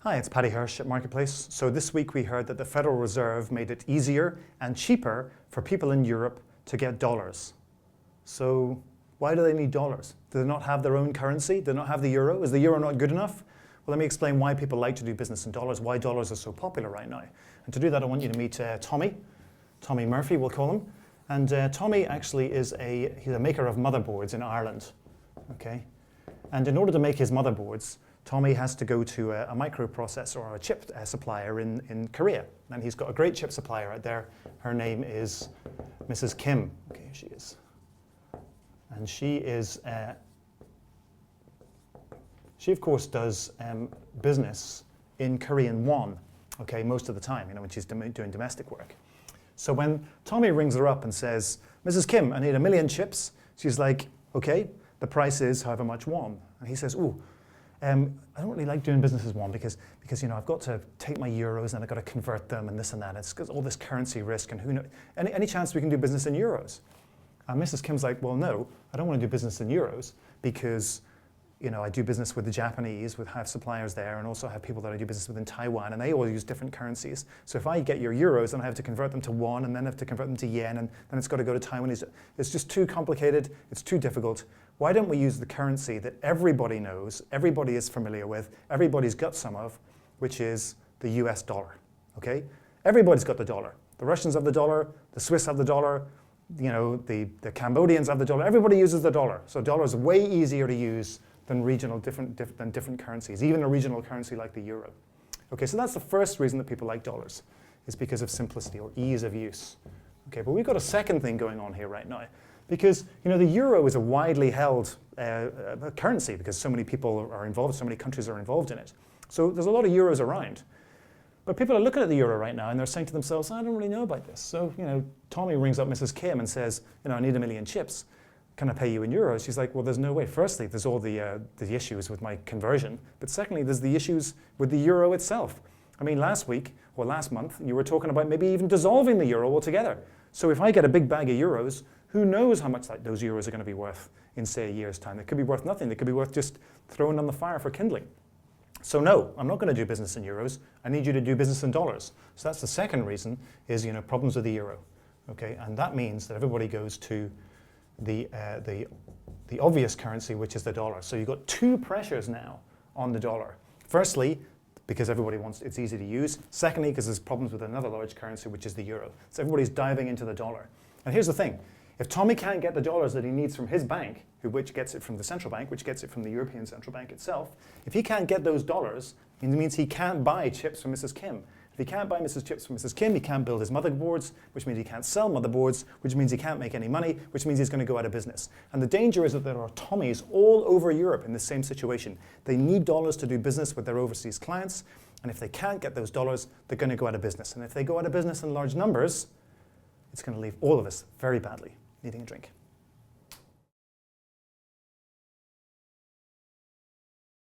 Hi, it's Paddy Hirsch at Marketplace. So this week we heard that the Federal Reserve made it easier and cheaper for people in Europe to get dollars. So why do they need dollars? Do they not have their own currency? Do they not have the euro? Is the euro not good enough? Well, let me explain why people like to do business in dollars, why dollars are so popular right now. And to do that, I want you to meet Tommy Murphy, we'll call him. And Tommy actually he's a maker of motherboards in Ireland, okay? And in order to make his motherboards, Tommy has to go to a microprocessor or a chip supplier in Korea. And he's got a great chip supplier out there. Her name is Mrs. Kim. Okay, here she is. And she of course does business in Korean won, okay, most of the time, when she's doing domestic work. So when Tommy rings her up and says, Mrs. Kim, I need 1 million chips, she's like, okay, the price is however much won. And he says, ooh, I don't really like doing business as one because I've got to take my euros and I've got to convert them and this and that. It's all this currency risk and who knows. Any chance we can do business in euros? And Mrs. Kim's like, well, no, I don't want to do business in euros because I do business with the Japanese, have suppliers there, and also have people that I do business with in Taiwan, and they all use different currencies. So if I get your euros, then I have to convert them to won, and then I have to convert them to yen, and then it's got to go to Taiwanese. It's just too complicated. It's too difficult. Why don't we use the currency that everybody knows, everybody is familiar with, everybody's got some of, which is the US dollar, okay? Everybody's got the dollar. The Russians have the dollar, the Swiss have the dollar, the Cambodians have the dollar. Everybody uses the dollar. So dollar is way easier to use than different currencies, even a regional currency like the euro. Okay, so that's the first reason that people like dollars, is because of simplicity or ease of use. Okay, but we've got a second thing going on here right now, because the euro is a widely held currency because so many people are involved, so many countries are involved in it. So there's a lot of euros around. But people are looking at the euro right now and they're saying to themselves, I don't really know about this. So Tommy rings up Mrs. Kim and says, I need 1 million chips. Can I pay you in euros? She's like, well, there's no way. Firstly, there's all the issues with my conversion. But secondly, there's the issues with the euro itself. I mean, last week or last month, you were talking about maybe even dissolving the euro altogether. So if I get a big bag of euros, who knows how much those euros are going to be worth in, say, a year's time? They could be worth nothing. They could be worth just throwing on the fire for kindling. So no, I'm not going to do business in euros. I need you to do business in dollars. So that's the second reason is, problems with the euro. Okay, and that means that everybody goes to the obvious currency, which is the dollar. So you've got two pressures now on the dollar. Firstly, because everybody wants it's easy to use. Secondly, because there's problems with another large currency, which is the euro. So everybody's diving into the dollar. And here's the thing. If Tommy can't get the dollars that he needs from his bank, which gets it from the central bank, which gets it from the European Central Bank itself, if he can't get those dollars, it means he can't buy chips from Mrs. Kim. If he can't buy chips from Mrs. Kim, he can't build his motherboards, which means he can't sell motherboards, which means he can't make any money, which means he's going to go out of business. And the danger is that there are Tommies all over Europe in the same situation. They need dollars to do business with their overseas clients, and if they can't get those dollars, they're going to go out of business. And if they go out of business in large numbers, it's going to leave all of us very badly needing a drink.